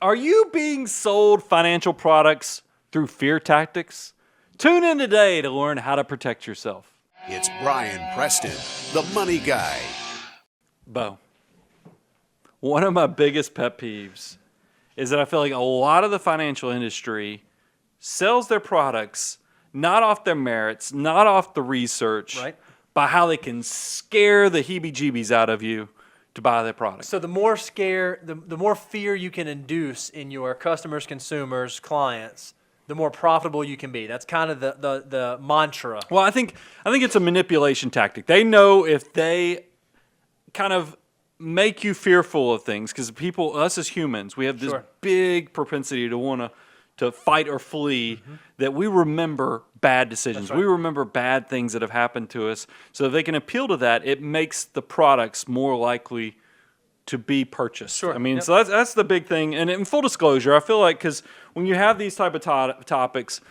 Are you being sold financial products through fear tactics? Tune in today to learn how to protect yourself. It's Brian Preston, the money guy. Bo, one of my biggest pet peeves is that I feel like a lot of the financial industry sells their products not off their merits, not off the research, Right. by how they can scare the heebie-jeebies out of you to buy their product. So the more the more fear you can induce in your customers, consumers, clients, the more profitable you can be. That's kind of the mantra. Well, I think it's a manipulation tactic. They know if they kind of make you fearful of things, because us as humans, we have this big propensity to want to fight or flee, that we remember bad decisions. We remember bad things that have happened to us. So if they can appeal to that, it makes the products more likely to be purchased. Sure. I mean, so that's the big thing. And in full disclosure, I feel like, because when you have these type of topics,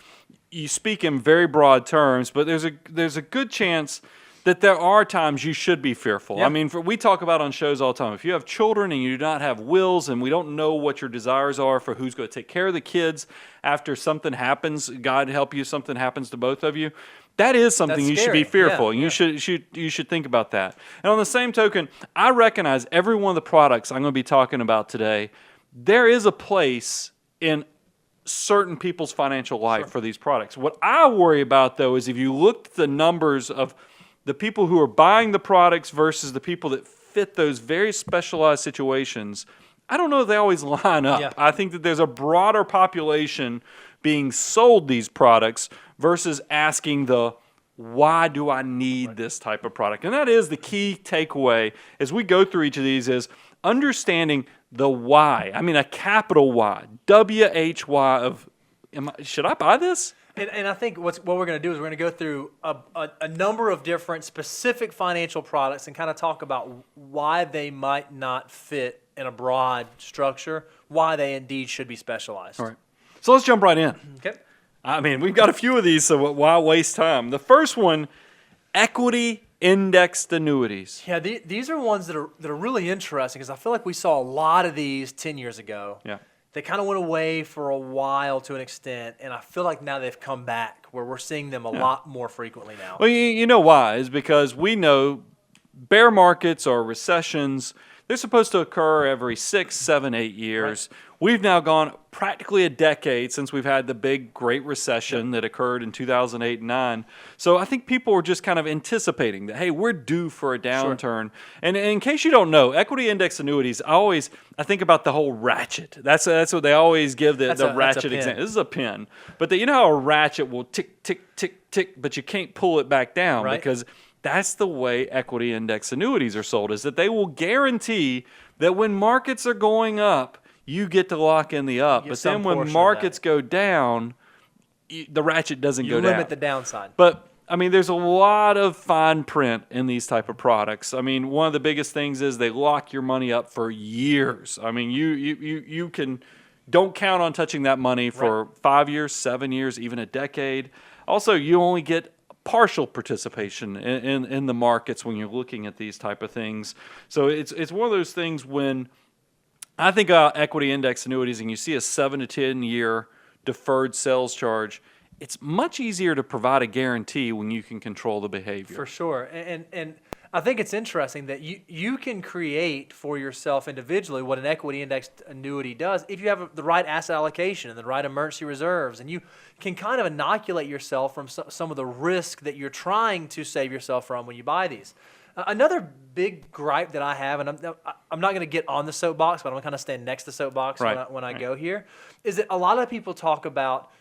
you speak in very broad terms, but there's a good chance that there are times you should be fearful. Yep. I mean, we talk about on shows all the time, if you have children and you do not have wills and we don't know what your desires are for who's going to take care of the kids after something happens, God help you, something happens to both of you, that is something you should be fearful. And you should think about that. And on the same token, I recognize every one of the products I'm going to be talking about today, there is a place in certain people's financial life for these products. What I worry about, though, is if you look at the numbers of the people who are buying the products versus the people that fit those very specialized situations, I don't know if they always line up. Yeah. I think that there's a broader population being sold these products versus asking the, why do I need this type of product? And that is the key takeaway as we go through each of these, is understanding the why. I mean, a capital Y, W-H-Y of, should I buy this? And I think what we're going to do is we're going to go through a number of different specific financial products and kind of talk about why they might not fit in a broad structure, why they indeed should be specialized. All right. So let's jump right in. Okay. I mean, we've got a few of these, so why waste time? The first one, equity indexed annuities. Yeah, these are ones that are really interesting, because I feel like we saw a lot of these 10 years ago. Yeah. They kind of went away for a while to an extent, and I feel like now they've come back, where we're seeing them a lot more frequently now. Well, you know why? Is because we know bear markets or recessions, they're supposed to occur every 6, 7, 8 years. Right. We've now gone practically a decade since we've had the big Great Recession that occurred in 2008 and 9. So I think people were just kind of anticipating that, hey, we're due for a downturn. And in case you don't know, equity index annuities, I think about the whole ratchet. That's what they always give the ratchet example. This is a pin. But you know how a ratchet will tick, tick, tick, tick, but you can't pull it back down, because that's the way equity index annuities are sold, is that they will guarantee that when markets are going up, you get to lock in the up. But then when markets go down, the ratchet doesn't go down. You limit the downside. But, I mean, there's a lot of fine print in these type of products. I mean, one of the biggest things is they lock your money up for years. I mean, you don't count on touching that money for 5 years, 7 years, even a decade. Also, you only get partial participation in the markets when you're looking at these type of things. So it's one of those things when I think equity index annuities and you see a 7 to 10 year deferred sales charge, it's much easier to provide a guarantee when you can control the behavior. For sure. And I think it's interesting that you can create for yourself individually what an equity indexed annuity does if you have the right asset allocation and the right emergency reserves, and you can kind of inoculate yourself from some of the risk that you're trying to save yourself from when you buy these. Another big gripe that I have, and I'm not going to get on the soapbox, but I'm going to kind of stand next to the soapbox when I go here, is that a lot of people talk about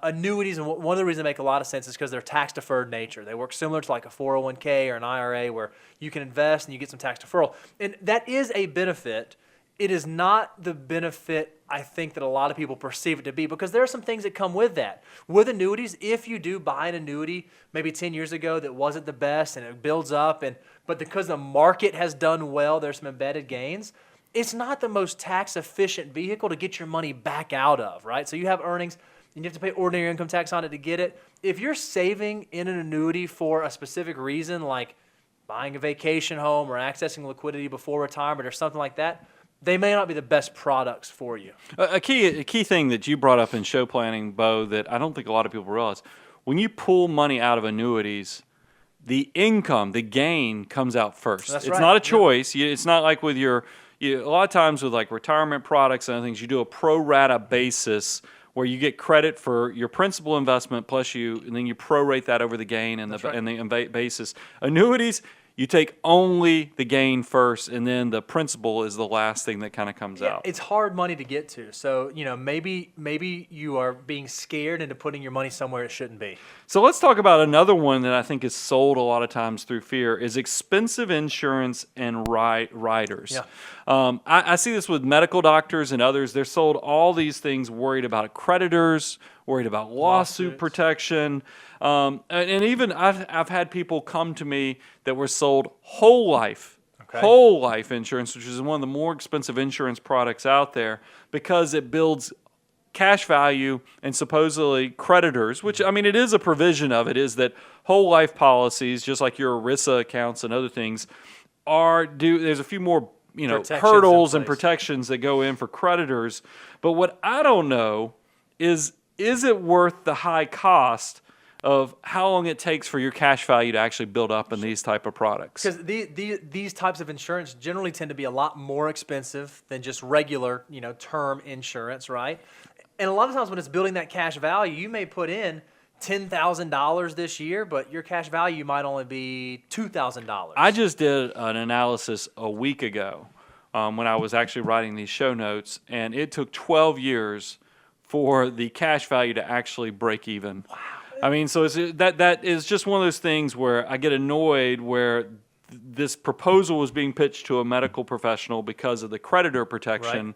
annuities, and one of the reasons they make a lot of sense is because they're tax-deferred nature. They work similar to like a 401k or an IRA, where you can invest and you get some tax deferral. And that is a benefit. It is not the benefit I think that a lot of people perceive it to be, because there are some things that come with that. With annuities, if you do buy an annuity maybe 10 years ago that wasn't the best and it builds up, but because the market has done well, there's some embedded gains, it's not the most tax-efficient vehicle to get your money back out of, right? So you have earnings, and you have to pay ordinary income tax on it to get it. If you're saving in an annuity for a specific reason, like buying a vacation home or accessing liquidity before retirement or something like that, they may not be the best products for you. A key thing that you brought up in show planning, Bo, that I don't think a lot of people realize, when you pull money out of annuities, the income, the gain comes out first. That's it's right. not a choice. It's not like with a lot of times with like retirement products and other things, you do a pro rata basis where you get credit for your principal investment plus and then you prorate that over the gain and the basis. Annuities, you take only the gain first, and then the principal is the last thing that kind of comes out. It's hard money to get to. So, maybe you are being scared into putting your money somewhere it shouldn't be. So let's talk about another one that I think is sold a lot of times through fear is expensive insurance and riders. Yeah. I see this with medical doctors and others. They're sold all these things worried about creditors, worried about lawsuit protection. And even I've had people come to me that were sold whole life insurance, which is one of the more expensive insurance products out there because it builds cash value and supposedly creditors, which, I mean, it is a provision of it, is that whole life policies, just like your ERISA accounts and other things, there's a few more hurdles and protections that go in for creditors. But what I don't know is it worth the high cost of how long it takes for your cash value to actually build up in these type of products? Because these types of insurance generally tend to be a lot more expensive than just regular, term insurance, right? And a lot of times when it's building that cash value, you may put in $10,000 this year, but your cash value might only be $2,000. I just did an analysis a week ago when I was actually writing these show notes, and it took 12 years for the cash value to actually break even. Wow. I mean, so that is just one of those things where I get annoyed where this proposal was being pitched to a medical professional because of the creditor protection. Right.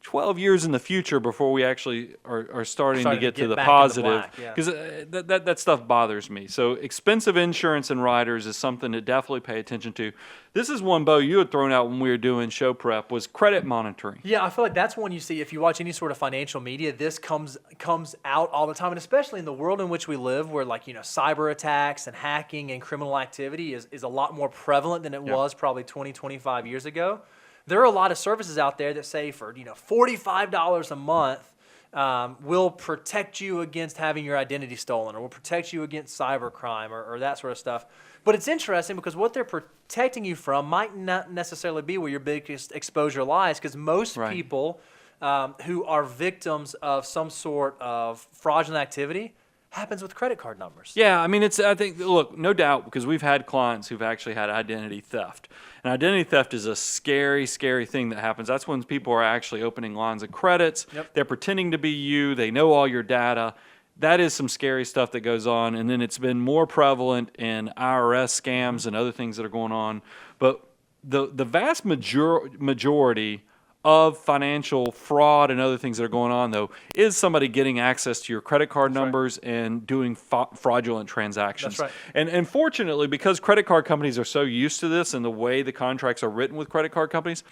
12 years in the future before we actually are starting to get to the positive, because that stuff bothers me. So expensive insurance and riders is something to definitely pay attention to. This is one, Bo, you had thrown out when we were doing show prep, was credit monitoring. Yeah, I feel like that's one you see if you watch any sort of financial media. This comes out all the time, and especially in the world in which we live, where cyber attacks and hacking and criminal activity is a lot more prevalent than it was probably 20, 25 years ago. There are a lot of services out there that say for $45 a month will protect you against having your identity stolen, or will protect you against cybercrime or that sort of stuff. But it's interesting because what they're protecting you from might not necessarily be where your biggest exposure lies, because most people who are victims of some sort of fraudulent activity happens with credit card numbers. Yeah, I mean, I think, look, no doubt, because we've had clients who've actually had identity theft. And identity theft is a scary, scary thing that happens. That's when people are actually opening lines of credits. Yep. They're pretending to be you. They know all your data. That is some scary stuff that goes on. And then it's been more prevalent in IRS scams and other things that are going on. But the vast majority of financial fraud and other things that are going on, though, is somebody getting access to your credit card numbers and doing fraudulent transactions. That's right. And unfortunately, because credit card companies are so used to this and the way the contracts are written with credit card companies,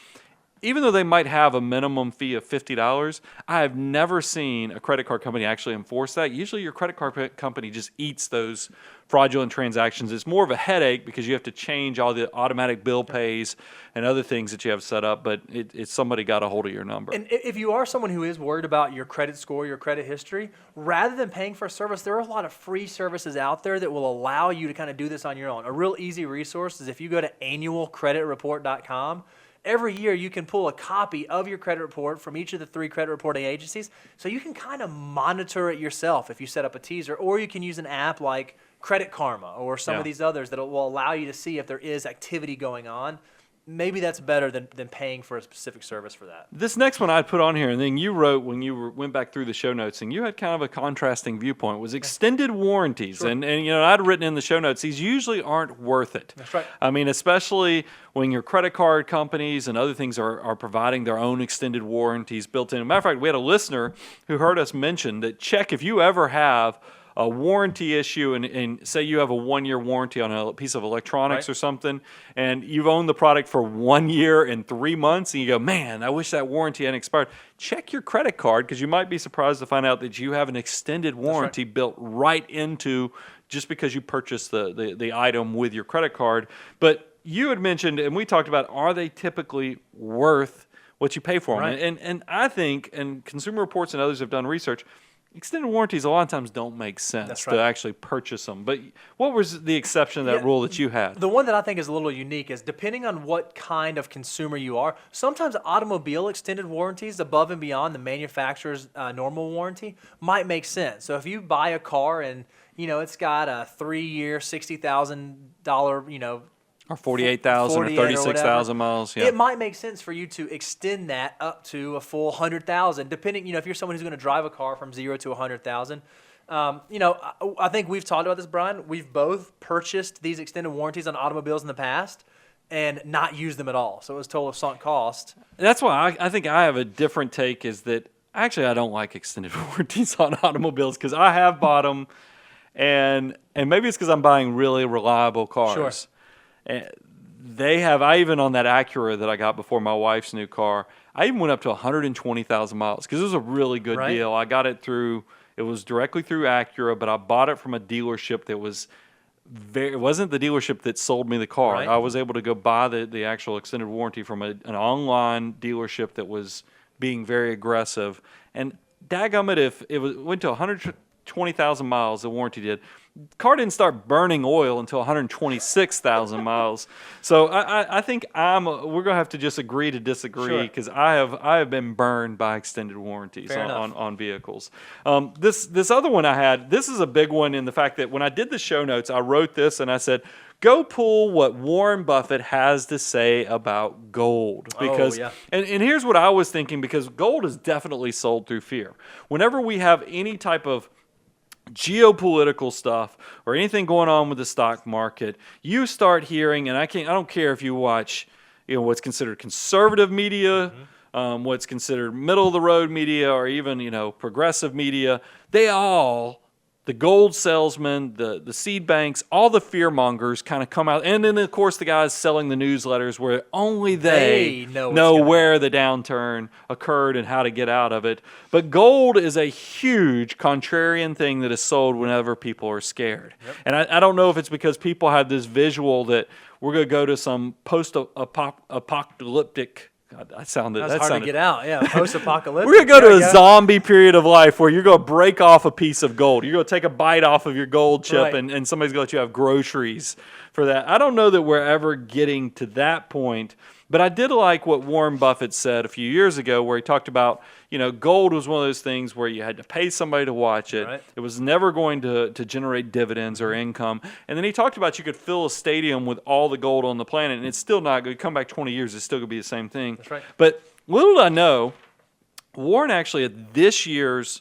even though they might have a minimum fee of $50, I have never seen a credit card company actually enforce that. Usually your credit card company just eats those fraudulent transactions. It's more of a headache because you have to change all the automatic bill pays and other things that you have set up, but it's somebody got a hold of your number. And if you are someone who is worried about your credit score, your credit history, rather than paying for a service, there are a lot of free services out there that will allow you to kind of do this on your own. A real easy resource is if you go to annualcreditreport.com. Every year you can pull a copy of your credit report from each of the 3 credit reporting agencies, so you can kind of monitor it yourself if you set up a teaser, or you can use an app like Credit Karma or some of these others that will allow you to see if there is activity going on. Maybe that's better than paying for a specific service for that. This next one I'd put on here, and then you wrote when you went back through the show notes, and you had kind of a contrasting viewpoint, was extended warranties. Sure. And I'd written in the show notes, these usually aren't worth it. That's right. I mean, especially when your credit card companies and other things are providing their own extended warranties built in. As a matter of fact, we had a listener who heard us mention that check if you ever have a warranty issue and say you have a 1-year warranty on a piece of electronics or something, and you've owned the product for 1 year and 3 months, and you go, man, I wish that warranty hadn't expired. Check your credit card, because you might be surprised to find out that you have an extended warranty built right into just because you purchased the item with your credit card. But you had mentioned, and we talked about, are they typically worth what you pay for them. Right. And I think, and Consumer Reports and others have done research, extended warranties a lot of times don't make sense That's to right. actually purchase them. But what was the exception to that Yeah, rule that you had? The one that I think is a little unique is depending on what kind of consumer you are, sometimes automobile extended warranties above and beyond the manufacturer's normal warranty might make sense. So if you buy a car and, it's got a 3-year, $60,000, Or 48,000 or 48 or 36,000 miles. Yeah. it might make sense for you to extend that up to a full 100,000, depending, if you're someone who's going to drive a car from 0 to 100,000. I think we've talked about this, Brian. We've both purchased these extended warranties on automobiles in the past and not used them at all. So it was total sunk cost. That's why I think I have a different take is that actually I don't like extended warranties on automobiles because I have bought them, and maybe it's because I'm buying really reliable cars. Sure. And I even on that Acura that I got before my wife's new car, I even went up to 120,000 miles because it was a really good Right. deal. I got it it was directly through Acura, but I bought it from a dealership that was it wasn't the dealership that sold me the car. Right. I was able to go buy the actual extended warranty from an online dealership that was being very aggressive. And daggum if it went to 120,000 miles, the warranty did. Car didn't start burning oil until 126,000 miles. So I think we're gonna have to just agree to disagree Sure. because I have been burned by extended warranties Fair on vehicles. This other one I had, this is a big one in the fact that when I did the show notes, I wrote this and I said, go pull what Warren Buffett has to say about gold. Because yeah. and here's what I was thinking, because gold is definitely sold through fear. Whenever we have any type of geopolitical stuff or anything going on with the stock market, you start hearing, and I don't care if you watch, what's considered conservative media, what's considered middle of the road media, or even, progressive media, the gold salesmen, the seed banks, all the fear mongers kind of come out. And then, of course, the guys selling the newsletters where only they know where the downturn occurred and how to get out of it. But gold is a huge contrarian thing that is sold whenever people are scared. Yep. And I don't know if it's because people have this visual that we're going to go to some post-apocalyptic That's hard to get out. Yeah, post-apocalyptic. We're going to go to a zombie period of life where you're going to break off a piece of gold. You're going to take a bite off of your gold chip, Right. and somebody's going to let you have groceries for that. I don't know that we're ever getting to that point, but I did like what Warren Buffett said a few years ago where he talked about, gold was one of those things where you had to pay somebody to watch it. Right. It was never going to generate dividends or income. And then he talked about you could fill a stadium with all the gold on the planet, and it's still not going to come back 20 years. It's still going to be the same thing. That's right. But little did I know, Warren actually at this year's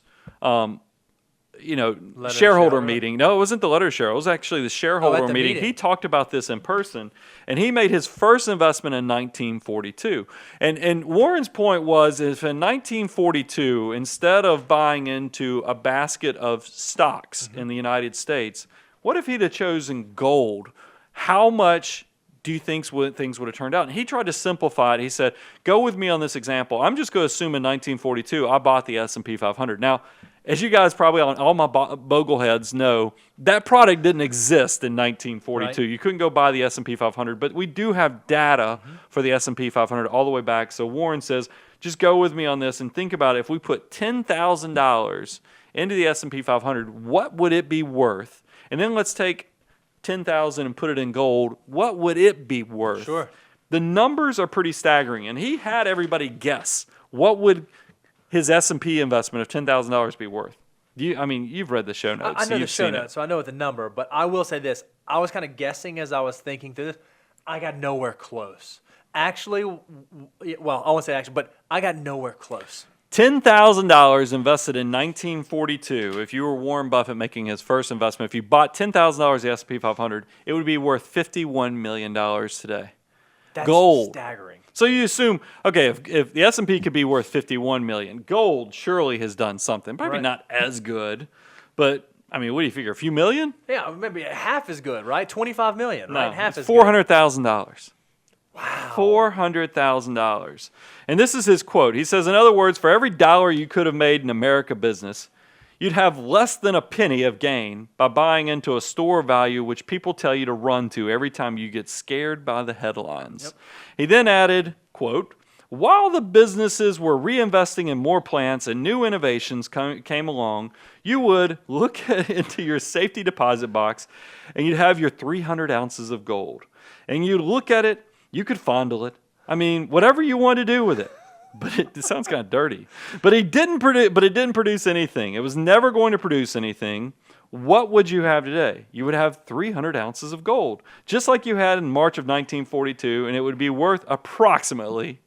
shareholder meeting. No, it wasn't the letter share. It was actually the shareholder meeting. He talked about this in person, and he made his first investment in 1942. And Warren's point was, if in 1942, instead of buying into a basket of stocks in the United States, what if he'd have chosen gold? How much do you think things would have turned out? And he tried to simplify it. He said, go with me on this example. I'm just going to assume in 1942, I bought the S&P 500. Now, as you guys probably, all my bogleheads know, that product didn't exist in 1942. Right. You couldn't go buy the S&P 500, but we do have data for the S&P 500 all the way back. So Warren says, just go with me on this and think about it. If we put $10,000 into the S&P 500, what would it be worth? And then let's take $10,000 and put it in gold. What would it be worth? Sure. The numbers are pretty staggering, and he had everybody guess what would his S&P investment of $10,000 be worth. You've read the show notes. I know the You've show seen notes, so I know what the number. But I will say this: I was kind of guessing as I was thinking through this. I got nowhere close. Actually, well, I won't say actually, but I got nowhere close. $10,000 invested in 1942. If you were Warren Buffett making his first investment, if you bought $10,000 the S&P 500, it would be worth $51 million today. That's Gold. staggering. So you assume, okay, if the S&P could be worth $51 million, gold surely has done something. Probably Right. not as good, but what do you figure? A few million? Yeah, maybe half as good, right? 25 million, No, right? Half it's as $400,000. Wow. $400,000. And this is his quote. He says, in other words, for every dollar you could have made in America business, you'd have less than a penny of gain by buying into a store value which people tell you to run to every time you get scared by the headlines. Yep. He then added, quote, while the businesses were reinvesting in more plants and new innovations came along, you would look into your safety deposit box and you'd have your 300 ounces of gold. And you'd look at it, you could fondle it. I mean, whatever you want to do with it. But it sounds kind of dirty. But it didn't produce anything. It was never going to produce anything. What would you have today? You would have 300 ounces of gold, just like you had in March of 1942, and it would be worth approximately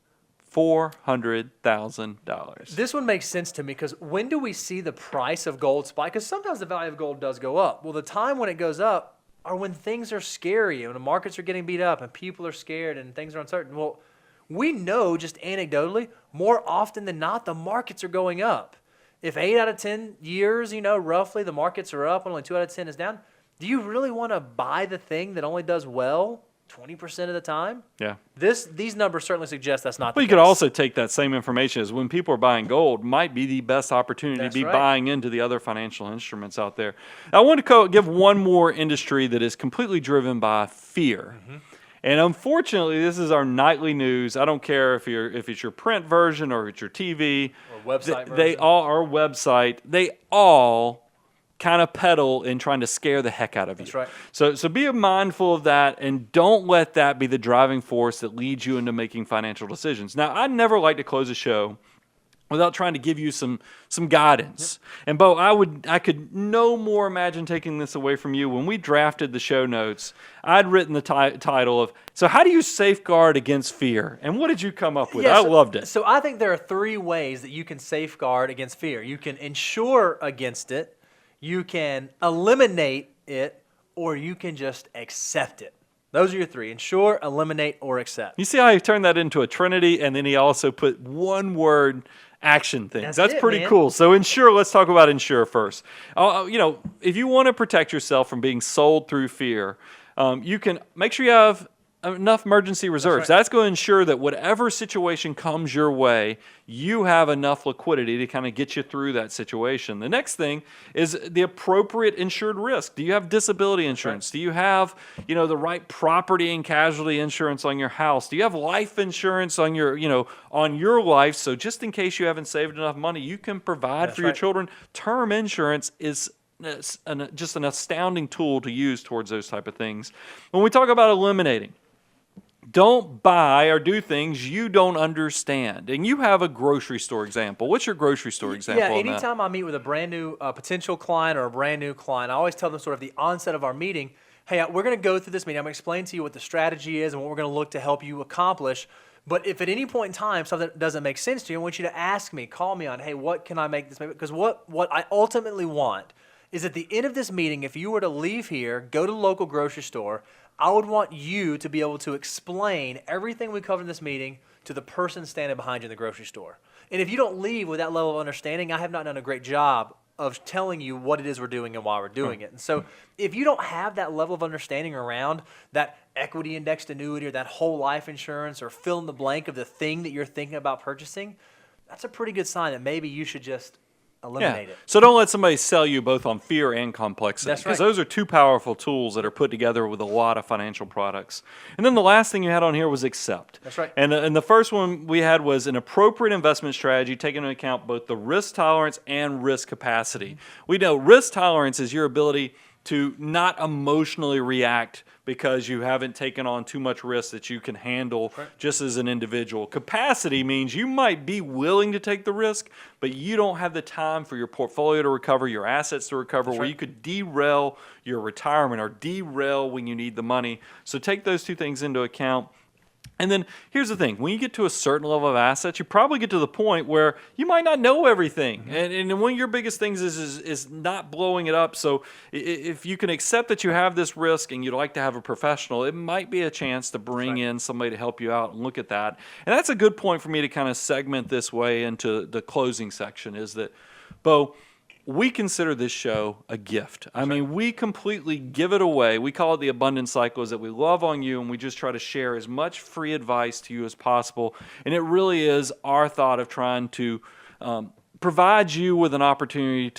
$400,000. This one makes sense to me because when do we see the price of gold spike? Because sometimes the value of gold does go up. Well, the time when it goes up are when things are scary and the markets are getting beat up and people are scared and things are uncertain. Well, we know just anecdotally, more often than not, the markets are going up. If 8 out of 10 years, roughly the markets are up and only 2 out of 10 is down, do you really want to buy the thing that only does well 20% of the time? Yeah. These numbers certainly suggest that's not the Well, you case. could also take that same information as when people are buying gold might be the best opportunity That's to be right. buying into the other financial instruments out there. I want to give one more industry that is completely driven by fear. Mm-hmm. And unfortunately, this is our nightly news. I don't care if it's your print version or it's your TV. Or website They version. all, our website, they all kind of peddle in trying to scare the heck out of you. That's right. So be mindful of that and don't let that be the driving force that leads you into making financial decisions. Now, I never like to close a show without trying to give you some guidance. Yep. And Bo, I could no more imagine taking this away from you. When we drafted the show notes, I'd written the title of, so how do you safeguard against fear? And what did you come up with? Yeah, I loved it. So I think there are 3 ways that you can safeguard against fear. You can insure against it, you can eliminate it, or you can just accept it. Those are your 3: insure, eliminate, or accept. You see how he turned that into a trinity, and then he also put one word action things. That's it, pretty man. cool. So insure, let's talk about insure first. If you want to protect yourself from being sold through fear, you can make sure you have enough emergency reserves. That's going to ensure that whatever situation comes your way, you have enough liquidity to kind of get you through that situation. The next thing is the appropriate insured risk. Do you have disability insurance? Do you have, the right property and casualty insurance on your house? Do you have life insurance on your life? So just in case you haven't saved enough money, you can provide for your children. Term insurance is just an astounding tool to use towards those type of things. When we talk about eliminating, don't buy or do things you don't understand. And you have a grocery store example. What's your grocery store example? Yeah, on that? anytime I meet with a brand new potential client or a brand new client, I always tell them sort of the onset of our meeting, hey, we're going to go through this meeting. I'm going to explain to you what the strategy is and what we're going to look to help you accomplish. But if at any point in time something doesn't make sense to you, I want you to ask me, call me on, hey, what can I make this make? Because what I ultimately want is at the end of this meeting, if you were to leave here, go to the local grocery store, I would want you to be able to explain everything we covered in this meeting to the person standing behind you in the grocery store. And if you don't leave with that level of understanding, I have not done a great job of telling you what it is we're doing and why we're doing it. And so if you don't have that level of understanding around that equity indexed annuity or that whole life insurance or fill in the blank of the thing that you're thinking about purchasing, that's a pretty good sign that maybe you should just eliminate it. So don't let somebody sell you both on fear and complexity. That's right. Because those are 2 powerful tools that are put together with a lot of financial products. And then the last thing you had on here was accept. That's right. And the first one we had was an appropriate investment strategy taking into account both the risk tolerance and risk capacity. Mm-hmm. We know risk tolerance is your ability to not emotionally react because you haven't taken on too much risk that you can handle just as an individual. Capacity means you might be willing to take the risk, but you don't have the time for your portfolio to recover, your assets to recover, where you could derail your retirement or derail when you need the money. So take those 2 things into account. And then here's the thing. When you get to a certain level of assets, you probably get to the point where you might not know everything. Mm-hmm. And one of your biggest things is not blowing it up. So if you can accept that you have this risk and you'd like to have a professional, it might be a chance to bring in somebody to help you out and look at that. And that's a good point for me to kind of segment this way into the closing section is that, Bo, we consider this show a gift. I mean, we completely give it away. We call it the abundance cycle, is that we love on you and we just try to share as much free advice to you as possible. And it really is our thought of trying to provide you with an opportunity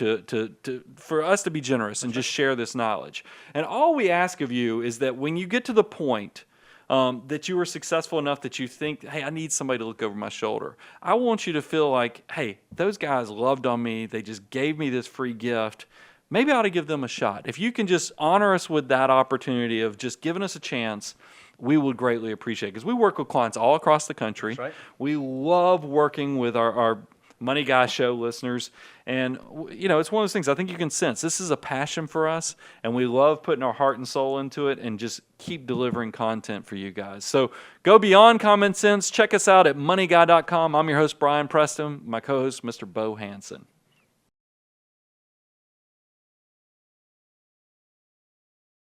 for us to be generous and just share this knowledge. And all we ask of you is that when you get to the point that you were successful enough that you think, hey, I need somebody to look over my shoulder. I want you to feel like, hey, those guys loved on me. They just gave me this free gift. Maybe I ought to give them a shot. If you can just honor us with that opportunity of just giving us a chance, we would greatly appreciate it. Because we work with clients all across the country. That's right. We love working with our Money Guy Show listeners. And, it's one of those things I think you can sense. This is a passion for us, and we love putting our heart and soul into it and just keep delivering content for you guys. So go beyond common sense. Check us out at moneyguy.com. I'm your host, Brian Preston. My co-host, Mr. Bo Hansen.